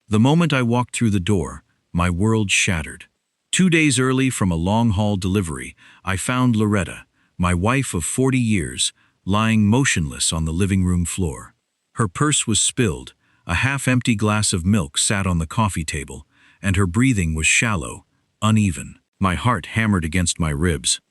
The moment I walked through the door, my world shattered. 2 days early from a long-haul delivery, I found Loretta, my wife of 40 years, lying motionless on the living room floor. Her purse was spilled, a half-empty glass of milk sat on the coffee table, and her breathing was shallow, uneven. My heart hammered against my ribs.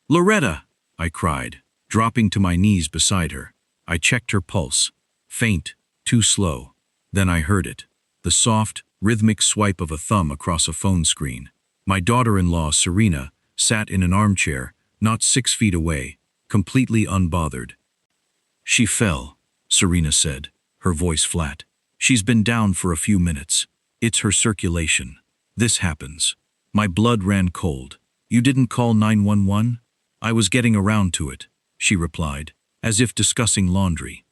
"Loretta!" I cried, dropping to my knees beside her. I checked her pulse. Faint, too slow. Then I heard it. The soft, rhythmic swipe of a thumb across a phone screen. My daughter-in-law, Serena, sat in an armchair, not 6 feet away, completely unbothered. "She fell," Serena said, her voice flat. "She's been down for a few minutes. It's her circulation. This happens." My blood ran cold. "You didn't call 911? "I was getting around to it," she replied, as if discussing laundry.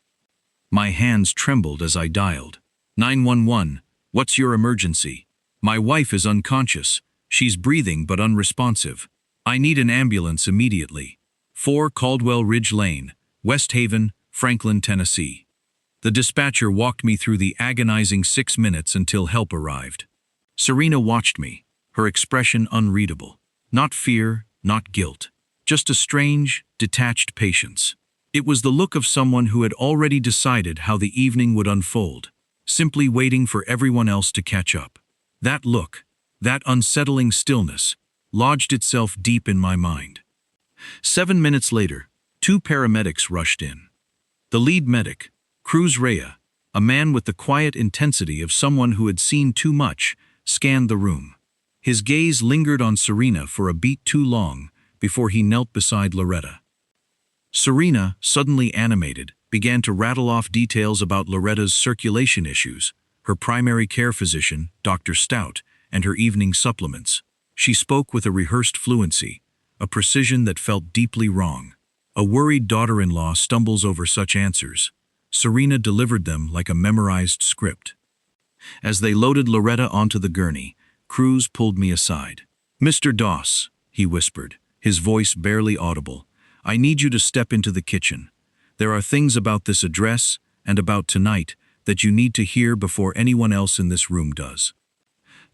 My hands trembled as I dialed. "911, what's your emergency? My wife is unconscious. She's breathing but unresponsive. I need an ambulance immediately. 4 Caldwell Ridge Lane, West Haven, Franklin, Tennessee." The dispatcher walked me through the agonizing 6 minutes until help arrived. Serena watched me, her expression unreadable. Not fear, not guilt. Just a strange, detached patience. It was the look of someone who had already decided how the evening would unfold, simply waiting for everyone else to catch up. That look, that unsettling stillness, lodged itself deep in my mind. 7 minutes later, 2 paramedics rushed in. The lead medic, Cruz Rea, a man with the quiet intensity of someone who had seen too much, scanned the room. His gaze lingered on Serena for a beat too long before he knelt beside Loretta. Serena, suddenly animated, began to rattle off details about Loretta's circulation issues, her primary care physician, Dr. Stout, and her evening supplements. She spoke with a rehearsed fluency, a precision that felt deeply wrong. A worried daughter-in-law stumbles over such answers. Serena delivered them like a memorized script. As they loaded Loretta onto the gurney, Cruz pulled me aside. "Mr. Doss," he whispered, his voice barely audible, "I need you to step into the kitchen. There are things about this address and about tonight that you need to hear before anyone else in this room does."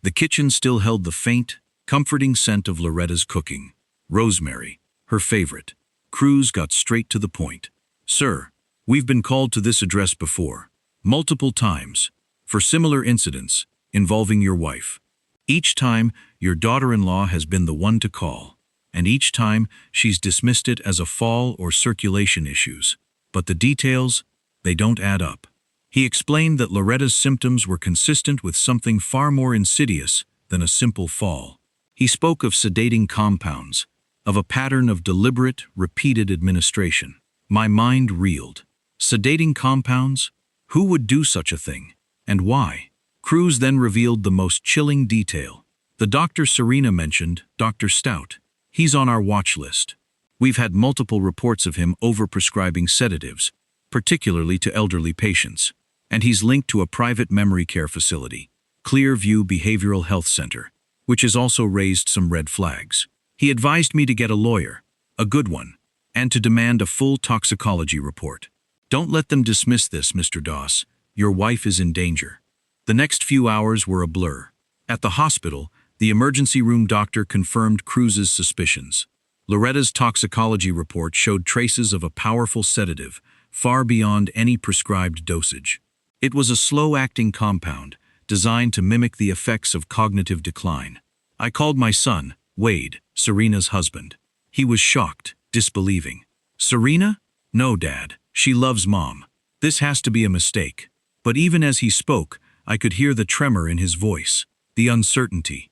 The kitchen still held the faint, comforting scent of Loretta's cooking. Rosemary, her favorite. Cruz got straight to the point. "Sir, we've been called to this address before, multiple times, for similar incidents involving your wife. Each time, your daughter-in-law has been the one to call, and each time she's dismissed it as a fall or circulation issues. But the details, they don't add up." He explained that Loretta's symptoms were consistent with something far more insidious than a simple fall. He spoke of sedating compounds, of a pattern of deliberate, repeated administration. My mind reeled. Sedating compounds? Who would do such a thing? And why? Cruz then revealed the most chilling detail. The doctor Serena mentioned, Dr. Stout. He's on our watch list. We've had multiple reports of him overprescribing sedatives, particularly to elderly patients. And he's linked to a private memory care facility, Clearview Behavioral Health Center, which has also raised some red flags. He advised me to get a lawyer, a good one, and to demand a full toxicology report. "Don't let them dismiss this, Mr. Doss. Your wife is in danger." The next few hours were a blur. At the hospital, the emergency room doctor confirmed Cruz's suspicions. Loretta's toxicology report showed traces of a powerful sedative, far beyond any prescribed dosage. It was a slow-acting compound, designed to mimic the effects of cognitive decline. I called my son, Wade, Serena's husband. He was shocked, disbelieving. "Serena? No, Dad. She loves Mom. This has to be a mistake." But even as he spoke, I could hear the tremor in his voice, the uncertainty.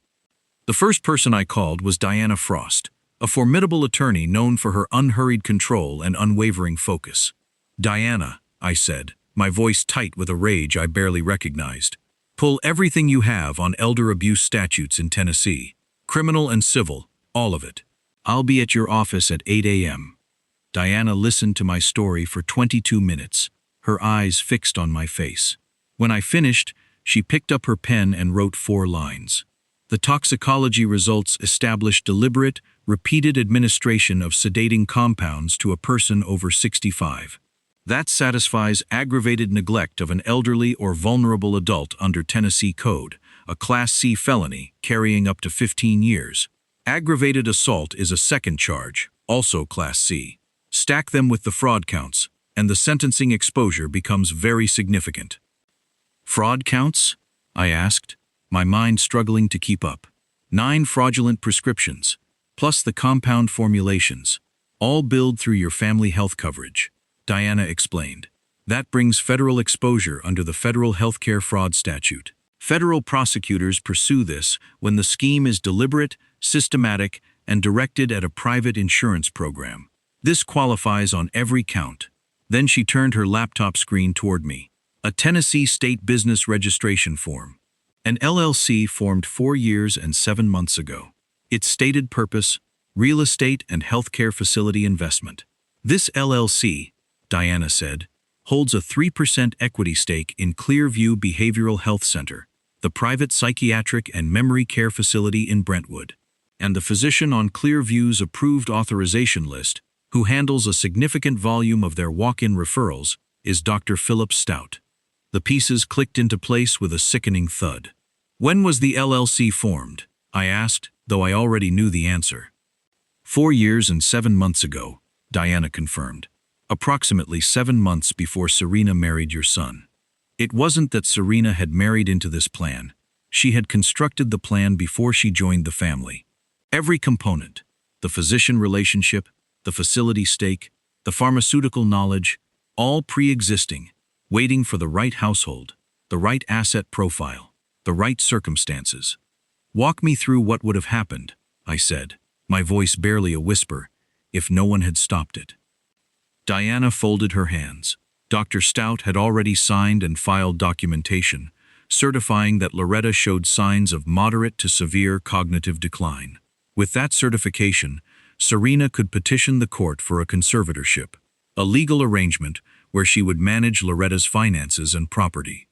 The first person I called was Diana Frost, a formidable attorney known for her unhurried control and unwavering focus. "Diana," I said, my voice tight with a rage I barely recognized, "pull everything you have on elder abuse statutes in Tennessee. Criminal and civil, all of it. I'll be at your office at 8 a.m. Diana listened to my story for 22 minutes, her eyes fixed on my face. When I finished, she picked up her pen and wrote 4 lines. The toxicology results established deliberate, repeated administration of sedating compounds to a person over 65. That satisfies aggravated neglect of an elderly or vulnerable adult under Tennessee Code, a Class C felony carrying up to 15 years. Aggravated assault is a second charge, also Class C. Stack them with the fraud counts, and the sentencing exposure becomes very significant. Fraud counts? I asked, my mind struggling to keep up. 9 fraudulent prescriptions, plus the compound formulations, all billed through your family health coverage, Diana explained. That brings federal exposure under the Federal Healthcare Fraud Statute. Federal prosecutors pursue this when the scheme is deliberate, systematic, and directed at a private insurance program. This qualifies on every count. Then she turned her laptop screen toward me. A Tennessee State Business Registration Form. An LLC formed 4 years and 7 months ago. Its stated purpose, real estate and healthcare facility investment. This LLC, Diana said, holds a 3% equity stake in Clearview Behavioral Health Center, the private psychiatric and memory care facility in Brentwood. And the physician on Clearview's approved authorization list, who handles a significant volume of their walk-in referrals, is Dr. Philip Stout. The pieces clicked into place with a sickening thud. When was the LLC formed? I asked, though I already knew the answer. 4 years and 7 months ago, Diana confirmed. Approximately 7 months before Serena married your son. It wasn't that Serena had married into this plan. She had constructed the plan before she joined the family. Every component, the physician relationship, the facility stake, the pharmaceutical knowledge, all pre-existing, waiting for the right household, the right asset profile, the right circumstances. Walk me through what would have happened, I said, my voice barely a whisper, if no one had stopped it. Diana folded her hands. Dr. Stout had already signed and filed documentation, certifying that Loretta showed signs of moderate to severe cognitive decline. With that certification, Serena could petition the court for a conservatorship, a legal arrangement where she would manage Loretta's finances and property.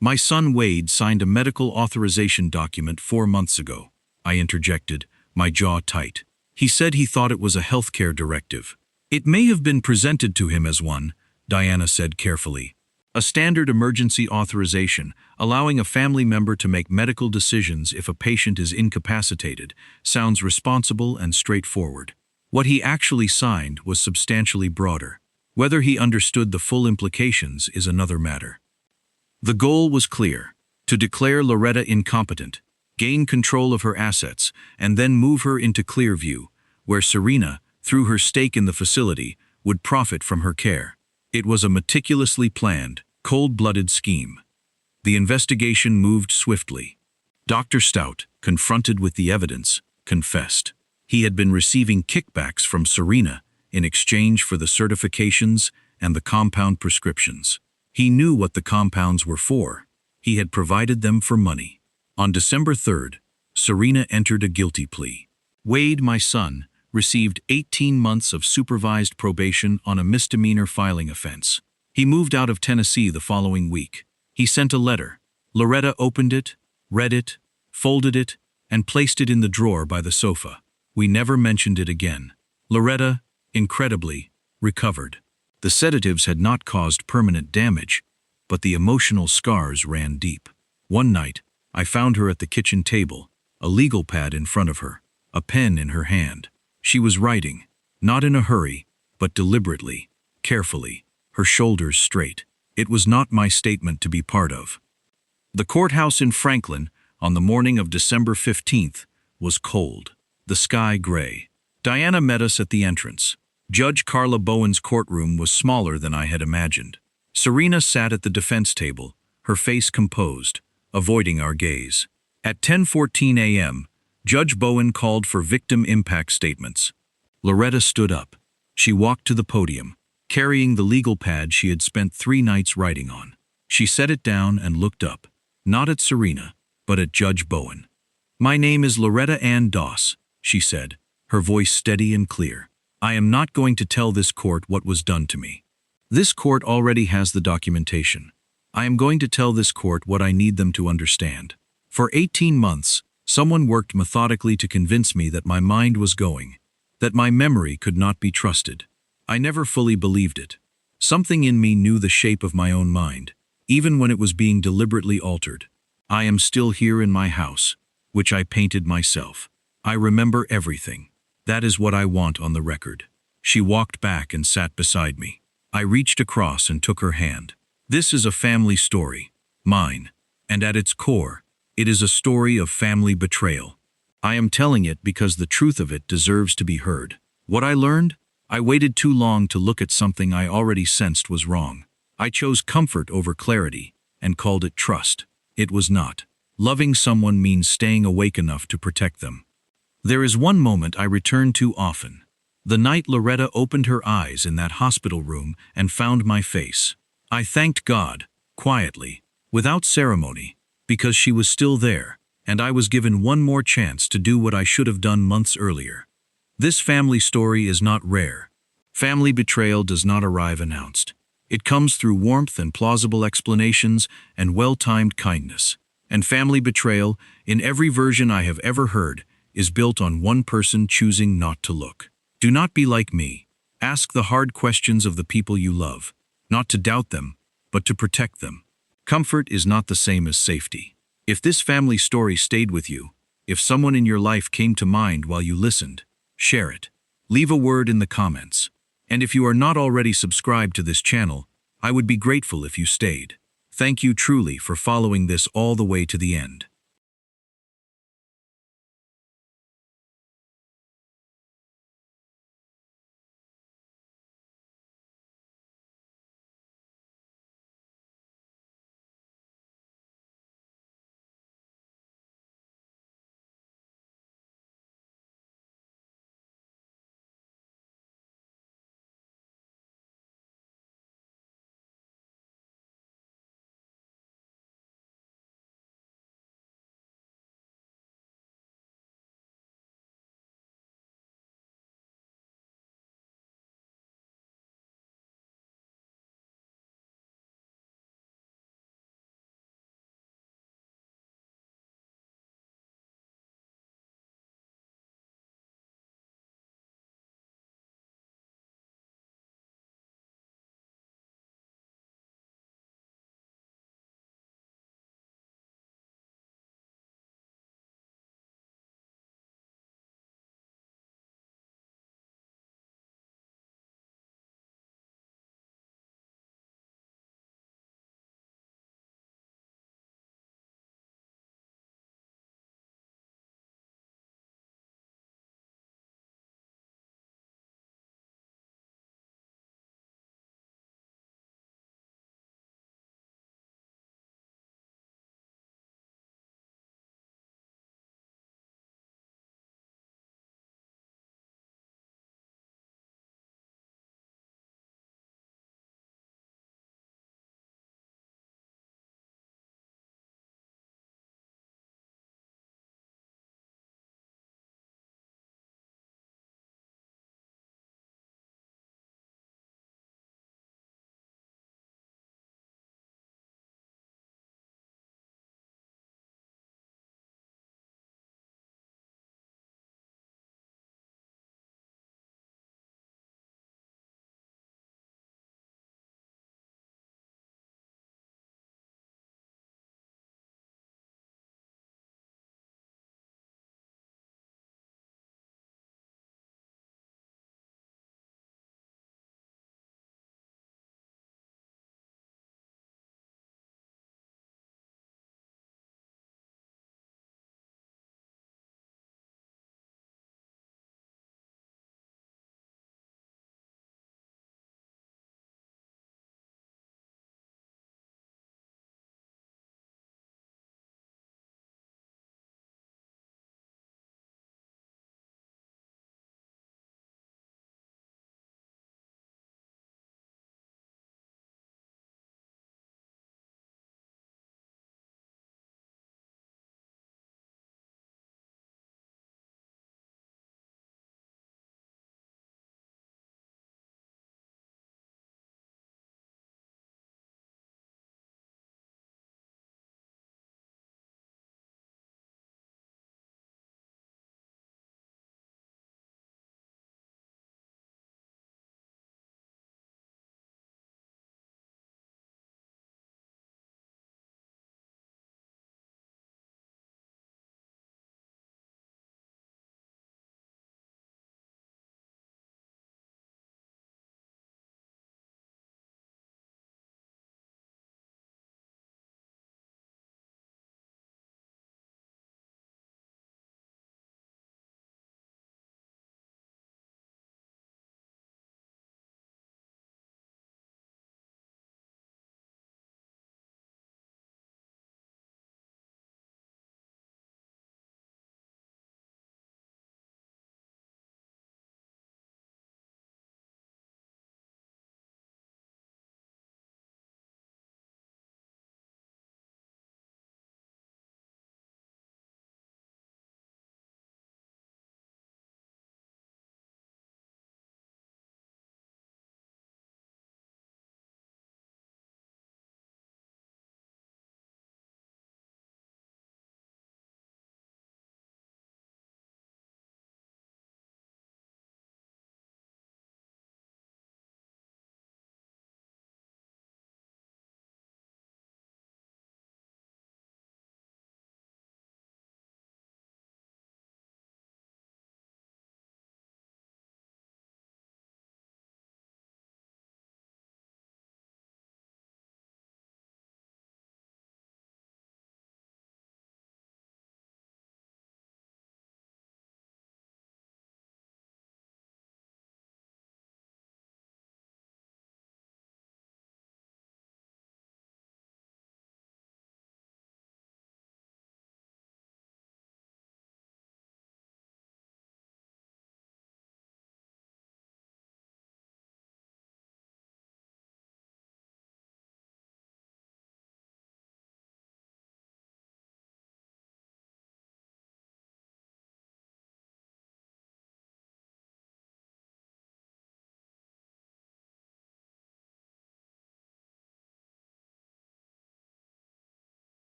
My son Wade signed a medical authorization document 4 months ago, I interjected, my jaw tight. He said he thought it was a healthcare directive. It may have been presented to him as one, Diana said carefully. A standard emergency authorization, allowing a family member to make medical decisions if a patient is incapacitated, sounds responsible and straightforward. What he actually signed was substantially broader. Whether he understood the full implications is another matter. The goal was clear: to declare Loretta incompetent, gain control of her assets, and then move her into Clearview, where Serena, through her stake in the facility, would profit from her care. It was a meticulously planned, cold-blooded scheme. The investigation moved swiftly. Dr. Stout, confronted with the evidence, confessed. He had been receiving kickbacks from Serena in exchange for the certifications and the compound prescriptions. He knew what the compounds were for. He had provided them for money. On December 3rd, Serena entered a guilty plea. Wade, my son, received 18 months of supervised probation on a misdemeanor filing offense. He moved out of Tennessee the following week. He sent a letter. Loretta opened it, read it, folded it, and placed it in the drawer by the sofa. We never mentioned it again. Loretta, incredibly, recovered. The sedatives had not caused permanent damage, but the emotional scars ran deep. One night, I found her at the kitchen table, a legal pad in front of her, a pen in her hand. She was writing, not in a hurry, but deliberately, carefully, her shoulders straight. It was not my statement to be part of. The courthouse in Franklin, on the morning of December 15th, was cold, the sky gray. Diana met us at the entrance. Judge Carla Bowen's courtroom was smaller than I had imagined. Serena sat at the defense table, her face composed, avoiding our gaze. At 10:14 a.m., Judge Bowen called for victim impact statements. Loretta stood up. She walked to the podium, carrying the legal pad she had spent 3 nights writing on. She set it down and looked up, not at Serena, but at Judge Bowen. "My name is Loretta Ann Doss," she said, her voice steady and clear. "I am not going to tell this court what was done to me. This court already has the documentation. I am going to tell this court what I need them to understand. For 18 months, someone worked methodically to convince me that my mind was going, that my memory could not be trusted. I never fully believed it. Something in me knew the shape of my own mind, even when it was being deliberately altered. I am still here in my house, which I painted myself. I remember everything. That is what I want on the record. She walked back and sat beside me. I reached across and took her hand. This is a family story, mine, and at its core, it is a story of family betrayal. I am telling it because the truth of it deserves to be heard. What I learned? I waited too long to look at something I already sensed was wrong. I chose comfort over clarity and called it trust. It was not. Loving someone means staying awake enough to protect them. There is one moment I return to often. The night Loretta opened her eyes in that hospital room and found my face. I thanked God, quietly, without ceremony, because she was still there, and I was given one more chance to do what I should have done months earlier. This family story is not rare. Family betrayal does not arrive announced. It comes through warmth and plausible explanations and well-timed kindness. And family betrayal, in every version I have ever heard, is built on one person choosing not to look. Do not be like me. Ask the hard questions of the people you love, not to doubt them, but to protect them. Comfort is not the same as safety. If this family story stayed with you, if someone in your life came to mind while you listened, share it. Leave a word in the comments. And if you are not already subscribed to this channel, I would be grateful if you stayed. Thank you truly for following this all the way to the end.